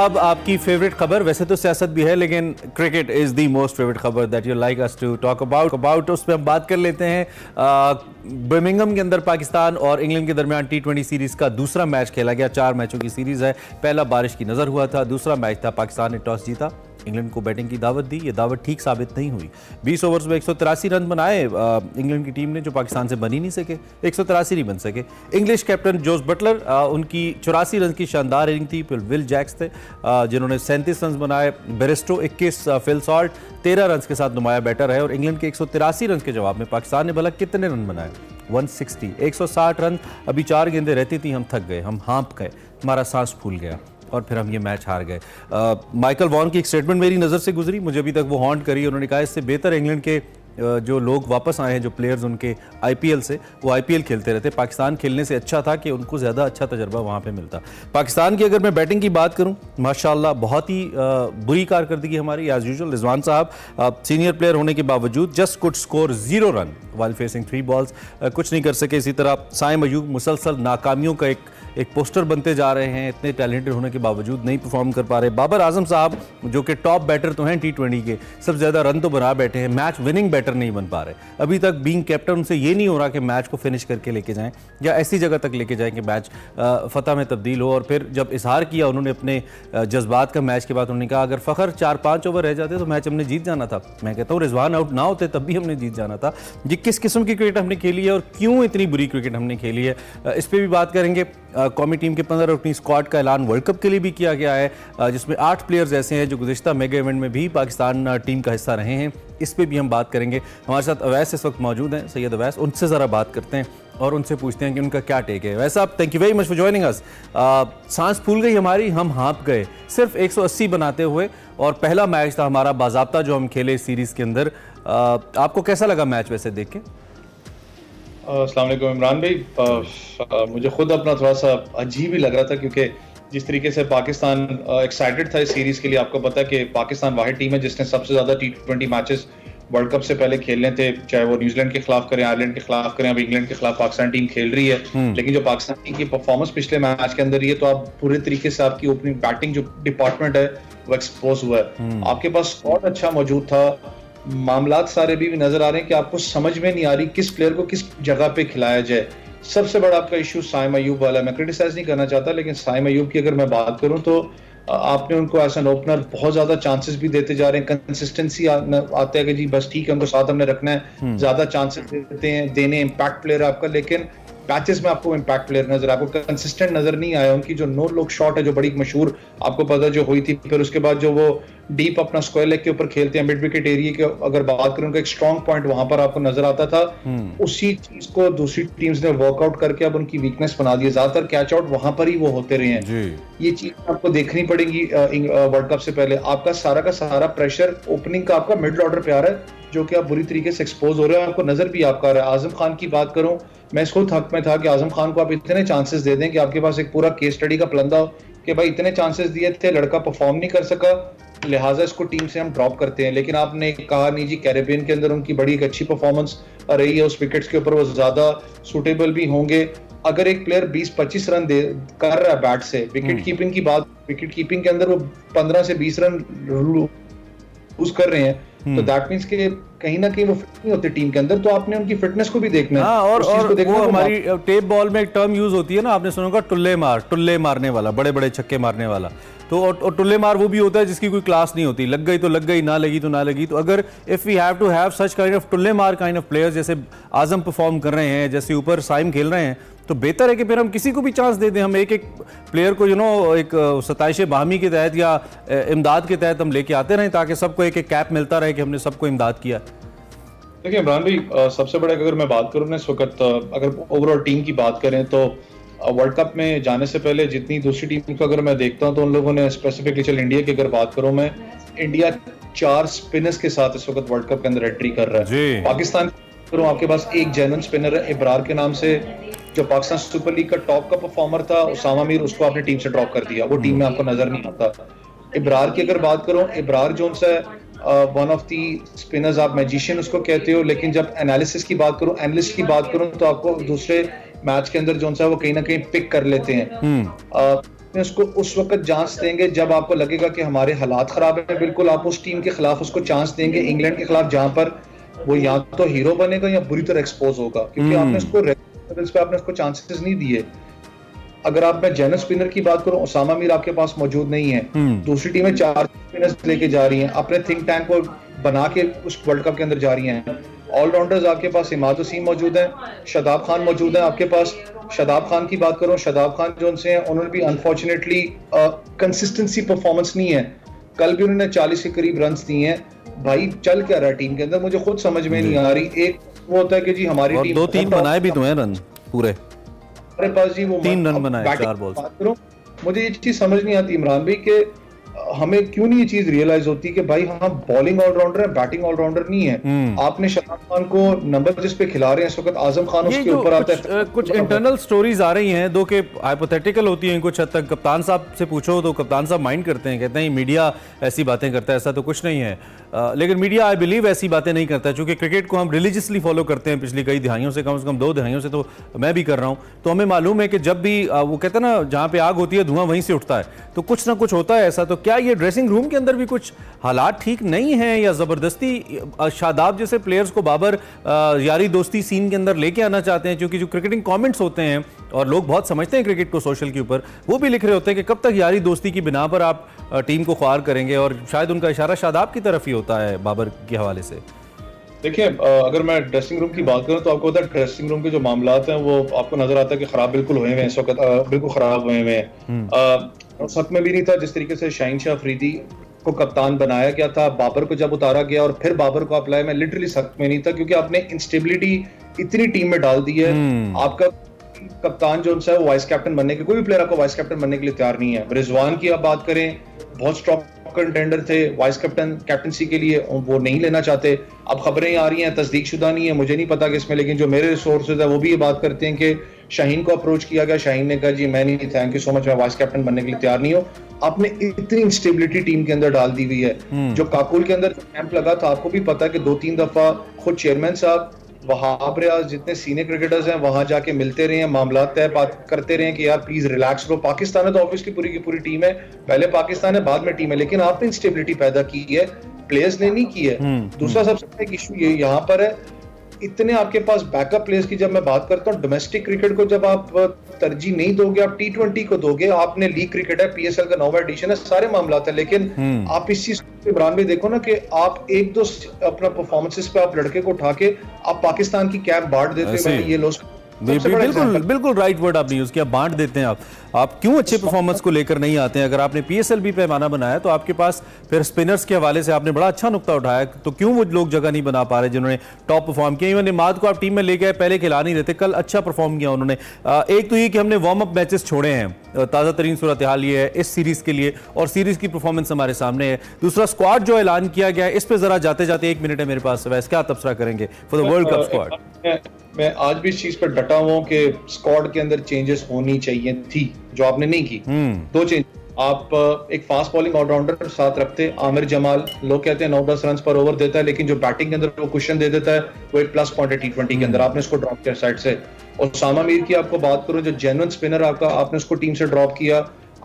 अब आपकी फेवरेट खबर, वैसे तो सियासत भी है लेकिन cricket is the most favourite खबर that you like us to talk about उस पर हम बात कर लेते हैं। बर्मिंघम के अंदर पाकिस्तान और इंग्लैंड के दरमियान T20 सीरीज़ का दूसरा मैच खेला गया। 4 मैचों की सीरीज़ है। पहला बारिश की नज़र हुआ था, दूसरा मैच था पाकिस्तान ने टॉस जीता, इंग्लैंड को बैटिंग की दावत दी। ये दावत ठीक साबित नहीं हुई। 20 ओवर्स में 183 रन बनाए इंग्लैंड की टीम ने, जो पाकिस्तान से बन ही नहीं सके। 183 नहीं बन सके। इंग्लिश कैप्टन जोस बटलर, उनकी 84 रन की शानदार इनिंग थी। फिर विल जैक्स थे जिन्होंने 37 रन बनाए। बेरिस्टो 21, फिल सॉल्ट 13 रन के साथ नुमाया बैटर है। और इंग्लैंड के 183 रन के जवाब में पाकिस्तान ने भला कितने रन बनाए? 160, 160 रन। अभी 4 गेंदें रहती थी, हम थक गए, हम हाँप गए, हमारा सांस फूल गया और फिर हम ये मैच हार गए। माइकल वॉन की एक स्टेटमेंट मेरी नज़र से गुजरी, मुझे अभी तक वो हॉन्ट करी। उन्होंने कहा इससे बेहतर इंग्लैंड के जो लोग वापस आए हैं, जो प्लेयर्स उनके आईपीएल से, वो आईपीएल खेलते रहते। पाकिस्तान खेलने से अच्छा था कि उनको ज़्यादा अच्छा तजर्बा वहाँ पे मिलता। पाकिस्तान की अगर मैं बैटिंग की बात करूँ, माशाल्लाह बहुत ही बुरी कारकर्दगी हमारी एज यूजुअल। रिजवान साहब सीनियर प्लेयर होने के बावजूद just could score 0 run while facing 3 balls, कुछ नहीं कर सके। इसी तरह साइम अयूब मुसलसल नाकामियों का एक पोस्टर बनते जा रहे हैं, इतने टैलेंटेड होने के बावजूद नहीं परफॉर्म कर पा रहे। बाबर आजम साहब जो कि टॉप बैटर तो हैं T20 के, सबसे ज़्यादा रन तो बना बैठे हैं, मैच विनिंग बैटर नहीं बन पा रहे। अभी तक बीइंग कैप्टन उनसे ये नहीं हो रहा कि मैच को फिनिश करके लेके जाएं या ऐसी जगह तक लेके जाएं कि मैच फतह में तब्दील हो। और फिर जब इजहार किया उन्होंने अपने जज्बात का मैच के बाद, उन्होंने कहा अगर फ़खर 4-5 ओवर रह जाते तो मैच हमने जीत जाना था। मैं कहता हूँ रिजवान आउट ना होते तब भी हमने जीत जाना था। ये किस किस्म की क्रिकेट हमने खेली है और क्यों इतनी बुरी क्रिकेट हमने खेली है, इस पर भी बात करेंगे। कौमी टीम के 15 रुकनी स्क्वाड का ऐलान वर्ल्ड कप के लिए भी किया गया है, जिसमें 8 प्लेयर्स ऐसे हैं जो गुज़िश्ता मेगा इवेंट में भी पाकिस्तान टीम का हिस्सा रहे हैं। इस पे भी हम बात करेंगे। हमारे साथ अवैस इस वक्त मौजूद हैं, सैयद अवैस। उनसे ज़रा बात करते हैं और उनसे पूछते हैं कि उनका क्या टेक है। वैसे आप thank you very much for joining us. सांस फूल गई हमारी, हम हाँप गए सिर्फ 180 बनाते हुए, और पहला मैच था हमारा बाज़ाब्ता जो हम खेले सीरीज़ के अंदर। आपको कैसा लगा मैच वैसे देख के? अस्सलाम वालेकुम इमरान भाई, मुझे खुद अपना थोड़ा सा अजीब ही लग रहा था, क्योंकि जिस तरीके से पाकिस्तान एक्साइटेड था इस सीरीज के लिए। आपको पता है कि पाकिस्तान वाहिद टीम है जिसने सबसे ज्यादा T20 मैचेस वर्ल्ड कप से पहले खेलने थे, चाहे वो न्यूजीलैंड के खिलाफ करें, आयरलैंड के खिलाफ करें, अब इंग्लैंड के खिलाफ पाकिस्तान टीम खेल रही है। लेकिन जो पाकिस्तान टीम की परफॉर्मेंस पिछले मैच के अंदर रही है, तो आप पूरे तरीके से आपकी ओपनिंग बैटिंग जो डिपार्टमेंट है वो एक्सपोज हुआ है। आपके पास स्क्वाड अच्छा मौजूद था, मामलात सारे भी नजर आ रहे हैं कि आपको समझ में नहीं आ रही किस प्लेयर को किस जगह पे खिलाया जाए। सबसे बड़ा आपका इशू साइम अयूब वाला, मैं क्रिटिसाइज नहीं करना चाहता, लेकिन साइम अयूब की अगर मैं बात करूं तो आपने उनको एज एन ओपनर बहुत ज्यादा चांसेस भी देते जा रहे हैं। कंसिस्टेंसी आते हैं कि जी बस ठीक है उनको साथ हमने रखना है, ज्यादा चांसेस देते हैं देने, इम्पैक्ट प्लेयर आपका, लेकिन पैचेस में आपको इम्पैक्ट प्लेयर नजर, आपको कंसिस्टेंट नजर नहीं आया। उनकी जो नो लुक शॉट है जो बड़ी मशहूर आपको पता जो हुई थी, फिर उसके बाद जो वो डीप अपना स्क्वायर लेग के ऊपर खेलते हैं मिड विकेट एरिया के, अगर बात करें उनका एक स्ट्रॉन्ग पॉइंट वहां पर आपको नजर आता था। उसी चीज को दूसरी टीम्स ने वर्कआउट करके अब उनकी वीकनेस बना दी है। ज्यादातर कैच आउट वहां पर ही वो होते रहे हैं। ये चीज आपको देखनी पड़ेगी वर्ल्ड कप से पहले। आपका का सारा प्रेशर ओपनिंग का आपका मिडल ऑर्डर पे आ रहा है, जो कि आप बुरी तरीके से एक्सपोज हो रहे हो, आपको नजर भी आपका आ रहा है। आजम खान की बात करूं, मैं इसको हक में था कि आजम खान को आप इतने चांसेस दे दें कि आपके पास एक पूरा केस स्टडी का प्लंदा हो कि भाई इतने चांसेस दिए थे, लड़का परफॉर्म नहीं कर सका, लिहाजा इसको टीम से हम ड्रॉप करते हैं। लेकिन आपने कहा नहीं जी, कैरेबियन के अंदर उनकी बड़ी एक अच्छी परफॉर्मेंस रही है, उस विकेट्स के ऊपर वो ज्यादा सूटेबल भी होंगे। अगर एक प्लेयर 20-25 रन कर रहा है बैट से, विकेट कीपिंग की बात, विकेट कीपिंग के अंदर वो 15 से 20 रन लूज कर रहे हैं, तो दैट मींस कि कहीं ना कहीं वो फिट नहीं होते टीम के अंदर, तो आपने उनकी फिटनेस को भी देखना है। और वो हमारी टेप बॉल में एक टर्म यूज होती है ना, आपने सुना होगा टुल्ले मारने वाला, बड़े बड़े छक्के मारने वाला। तो और टुल्ले मार वो भी होता है जिसकी कोई क्लास नहीं होती, लग गई तो लग गई, ना लगी तो ना लगी। तो अगर if we have to have such kind of टुल्ले मार काइंड ऑफ प्लेयर्स, जैसे आजम परफॉर्म कर रहे हैं, जैसे ऊपर साइम खेल रहे हैं, तो बेहतर है कि फिर हम किसी को भी चांस दे दें। हम एक प्लेयर को एक सताइश बाहमी के तहत या इमदाद के तहत हम लेके आते रहें, ताकि सबको एक कैप मिलता रहे कि हमने सबको इमदाद किया। देखिए इमरान भाई, सबसे बड़ा अगर मैं बात करूँ ना इस वक्त, अगर ओवरऑल टीम की बात करें तो वर्ल्ड कप में जाने से पहले जितनी दूसरी टीम को अगर मैं देखता हूँ तो उन लोगों ने स्पेसिफिकली, चल इंडिया की अगर बात करूँ मैं, इंडिया 4 स्पिनर्स के साथ इस वक्त वर्ल्ड कप के अंदर एंट्री कर रहा है। पाकिस्तान करूँ, आपके पास एक जेन्युइन स्पिनर है इब्रार के नाम से, जो पाकिस्तान सुपर लीग का टॉप का परफॉर्मर था। उसामा मीर, उसको आपने टीम से ड्रॉप कर दिया, वो टीम में आपको नजर नहीं आता। इब्रार की अगर बात करूँ, इब्रार जोन से वन ऑफ दी स्पिनर्स, आप मैजिशियन उसको कहते हो, लेकिन जब एनालिसिस की बात करूं, एनालिस्ट की बात करूं, तो आपको दूसरे मैच के अंदर जो वो कहीं ना कहीं पिक कर लेते हैं। आपने उसको उस वक्त चांस देंगे जब आपको लगेगा कि हमारे हालात खराब है, बिल्कुल आप उस टीम के खिलाफ उसको चांस देंगे इंग्लैंड के खिलाफ, जहां पर वो या तो हीरो बनेगा या बुरी तरह एक्सपोज होगा, क्योंकि आपने उसको लेवल्स पे आपने उसको चांसेस नहीं दिए। अगर आप मैं जेनरल स्पिनर की बात करूं, उसामा मीर आपके पास मौजूद नहीं है, दूसरी टीमें 4 स्पिनर्स लेके जा रही हैं, अपने थिंक टैंक को बना के उस वर्ल्ड कप के अंदर जा रही हैं। ऑलराउंडर्स आपके पास इमाद वसीम मौजूद है, शादाब खान मौजूद है आपके पास। शादाब खान की बात करो, शादाब खान जो उनसे हैं उन्होंने भी अनफॉर्चुनेटली कंसिस्टेंसी परफॉर्मेंस नहीं है। कल भी उन्होंने 40 के करीब रन दिए हैं। भाई चल क्या रहा है टीम के अंदर, मुझे खुद समझ में नहीं आ रही। एक वो होता है कि जी हमारी टीम 2-3 बनाए भी तो हैं रन पूरे, हमारे पास जी वो 3 रन बनाए 4 बॉल से। मुझे ये चीज समझ नहीं आती इमरान भाई के हमें क्यों नहीं ये चीज रियलाइज होती कि भाई हम बॉलिंग ऑलराउंडर है, बैटिंग ऑलराउंडर नहीं है। आपने शादाब खान को नंबर जिस पे खिला रहे हैं इस वक्त, आजम खान उसके ऊपर आता है। कुछ इंटरनल स्टोरीज आ रही हैं दो के हाइपोथेटिकल होती हैं कुछ हद तक। कप्तान साहब से पूछो तो कप्तान साहब माइंड करते हैं, कहते हैं मीडिया ऐसी बातें करता है, ऐसा तो कुछ नहीं है। लेकिन मीडिया आई बिलीव ऐसी बातें नहीं करता है, चूंकि क्रिकेट को हम रिलीजियसली फॉलो करते हैं पिछली कई दिहाइयों से, कम 2 दिहाइयों से तो मैं भी कर रहा हूं। तो हमें मालूम है कि जब भी वो कहते हैं ना जहां पे आग होती है धुआं वहीं से उठता है, तो कुछ ना कुछ होता है ऐसा। तो क्या ये ड्रेसिंग रूम के अंदर भी कुछ हालात ठीक नहीं है, या जबरदस्ती शादाब जैसे प्लेयर्स को बाबर यारी दोस्ती सीन के अंदर लेके आना चाहते हैं? क्योंकि जो क्रिकेटिंग कमेंट्स होते हैं और लोग बहुत समझते हैं क्रिकेट को सोशल के ऊपर, वो भी लिख रहे होते हैं कि कब तक यारी दोस्ती की बिना पर आप टीम को ख्वार करेंगे, और शायद उनका इशारा शादाब की तरफ ही होता है बाबर के हवाले से। देखिए अगर मैं ड्रेसिंग रूम की बात करूं तो आपको पता है ड्रेसिंग रूम के जो मामलात हैं वो आपको नजर आता है कि खराब बिल्कुल हुए हैं इस वक्त, बिल्कुल खराब हुए हैं। सच में भी नहीं था जिस तरीके से शाहीन शाह अफरीदी को कप्तान बनाया गया था, बाबर को जब उतारा गया और फिर बाबर को अप्लाई, मैं लिटरली सख्त में नहीं था, क्योंकि आपने इंस्टेबिलिटी इतनी टीम में डाल दी है। आपका कप्तान जो है वो वाइस कैप्टन बनने के, कोई भी प्लेयर आपको वाइस कैप्टन बनने के लिए तैयार नहीं है। रिजवान की आप बात करें, बहुत स्ट्रॉन्ग कंटेंडर थे वाइस कैप्टनसी के लिए, वो नहीं लेना चाहते। अब खबरें आ रही हैं, तस्दीक शुदा नहीं है, मुझे नहीं पता कि इसमें, लेकिन जो मेरे सोर्सेज है वो भी ये बात करते हैं कि शाहीन को अप्रोच किया गया, शाहीन ने कहा जी मैं नहीं, थैंक यू सो मच, मैं वाइस कैप्टन बनने के लिए तैयार नहीं हूँ। आपने इतनी इंस्टेबिलिटी टीम के अंदर डाल दी हुई है। जो काकुल के अंदर कैंप लगा था, आपको भी पता है कि 2-3 दफा खुद चेयरमैन साहब, वहाब रियाज, जितने सीनियर क्रिकेटर्स हैं वहां जाके मिलते रहे हैं, मामला तय बात करते रहे कि यार प्लीज रिलैक्स करो। पाकिस्तान है तो ऑब्वियसली पूरी की पूरी टीम है, पहले पाकिस्तान है बाद में टीम है, लेकिन आपने इंस्टेबिलिटी पैदा की है, प्लेयर्स ने नहीं की है। दूसरा सबसे बड़ा इशू ये यहाँ पर है, इतने आपके पास बैकअप प्लेयर्स की जब मैं बात करता हूँ, डोमेस्टिक क्रिकेट को जब आप तरजीह नहीं दोगे, आप T20 को दोगे, आपने लीग क्रिकेट है, PSL का 9वां एडिशन है, सारे मामला है, लेकिन आप इस चीज को इमरान भी देखो ना कि आप 1-2 अपना परफॉर्मेंसेस पे आप लड़के को उठा के आप पाकिस्तान की कैप बांट देते हैं। ये लोग बिल्कुल राइट वर्ड आपने यूज किया, बांट देते हैं आप क्यों अच्छे परफॉर्मेंस को लेकर नहीं आते हैं? अगर आपने PSL भी पैमाना बनाया तो आपके पास फिर स्पिनर्स के हवाले से आपने बड़ा अच्छा नुक्ता उठाया, तो क्यों वो लोग जगह नहीं बना पा रहे जिन्होंने टॉप परफॉर्म किया? इवन इमाद को आप टीम में ले गए, पहले खिला नहीं रहते, कल अच्छा परफॉर्म किया उन्होंने। एक तो ये कि हमने वार्म अप मैचेस छोड़े हैं, ताज़ा तरीन सूरत हाल ये है इस सीरीज के लिए, और सीरीज की परफॉर्मेंस हमारे सामने है। दूसरा स्क्वाड जो ऐलान किया गया है, इस पर जरा जाते जाते 1 मिनट है मेरे पास, वैसे क्या तबसरा करेंगे for the world cup squad? मैं आज भी इस चीज पर डटा हुआ कि स्क्वाड के अंदर चेंजेस होनी चाहिए थी, जो आपने नहीं की। 2 चेंज, आप एक फास्ट बॉलिंग ऑलराउंडर साथ रखते, आमिर जमाल, लोग कहते हैं 9-10 रन पर ओवर देता है, लेकिन जो बैटिंग के अंदर वो कुशन दे देता है, वो एक प्लस पॉइंट है T20 के अंदर, आपने उसको ड्रॉप किया साइड से। उसामा मीर की आपको बात करूं, जो जेन्युइन स्पिनर आपका, आपने उसको टीम से ड्रॉप किया।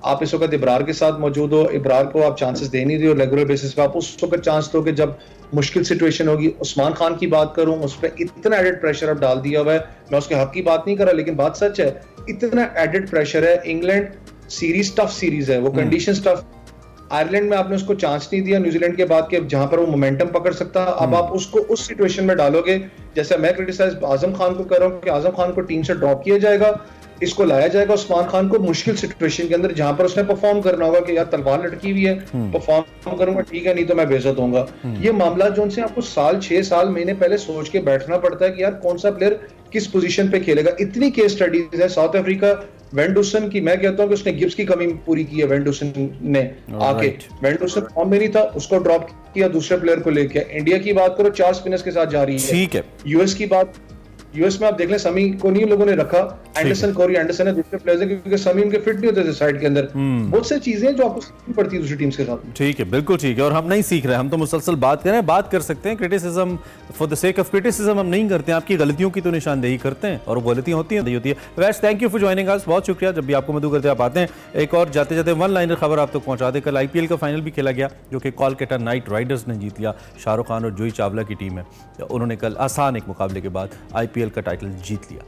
आप इस वक्त इब्रार के साथ मौजूद हो, इब्रार को आप चांसेस दे नहीं रहे हो रेगुलर बेसिस पे, आप उस वक्त चांस दोगे जब मुश्किल सिचुएशन होगी। उस्मान खान की बात करूं, उस पर इतना एडेड प्रेशर अब डाल दिया हुआ है, मैं उसके हक की बात नहीं कर रहा, लेकिन बात सच है, इतना एडेड प्रेशर है। इंग्लैंड सीरीज टफ सीरीज है, वो कंडीशंस टफ। आयरलैंड में आपने उसको चांस नहीं दिया न्यूजीलैंड के बाद के, जहां पर वो मोमेंटम पकड़ सकता। अब आप उसको उस सिचुएशन में डालोगे, जैसे मैं क्रिटिसाइज आजम खान को कर रहा हूँ कि आजम खान को टीम से ड्रॉप किया जाएगा, इसको लाया जाएगा उस्मान खान को मुश्किल सिचुएशन के अंदर, जहां पर उसने परफॉर्म करना होगा कि यार तलवार लटकी हुई है, परफॉर्म करूंगा ठीक है, नहीं तो मैं बेइज्जत होऊंगा। ये मामला जो उनसे आपको 6 साल महीने पहले सोच के बैठना पड़ता है कि यार कौन सा प्लेयर किस पोजीशन पे खेलेगा। इतनी केस स्टडीज है। साउथ अफ्रीका वेंडुसन की, मैं कहता हूं कि उसने गिब्स की कमी पूरी की है। वेंडुसन ने आके, वेंडुसन फॉर्म में नहीं था, उसको ड्रॉप किया, दूसरे प्लेयर को लेके। इंडिया की बात करो, 4 स्पिनर्स के साथ जा रही है, ठीक है। यूएस यूएस में आप देख लें समी को नहीं लोगों ने रखा, एंडरसन, कोरी एंडरसन है, दूसरे प्लेयर्स हैं, क्योंकि समी उनके फिट नहीं होते थे साइड के अंदर। बहुत से चीजें जो आपको सीखनी पड़ती है दूसरी टीम्स के साथ। ठीक है, बिल्कुल ठीक है। और हम नहीं सीख रहे, हम तो मुसलसल बात कर रहे हैं, बात कर सकते हैं। Criticism for the sake of criticism हम नहीं करते हैं, आपकी गलतियों की तो निशानदेही करते हैं, और वो गलतियां होती है। वैसे thank you for joining us, बहुत शुक्रिया। जब भी आपको मधु करते आप आते हैं। एक और जाते जाते वन लाइनर खबर आप तक पहुंचा दे, कल आईपीएल का फाइनल भी खेला गया, जो कि कोलकाता नाइट राइडर्स ने जीत लिया। शाहरुख खान और जूही चावला की टीम है, उन्होंने कल आसान एक मुकाबले के बाद आईपीएल का टाइटल जीत लिया।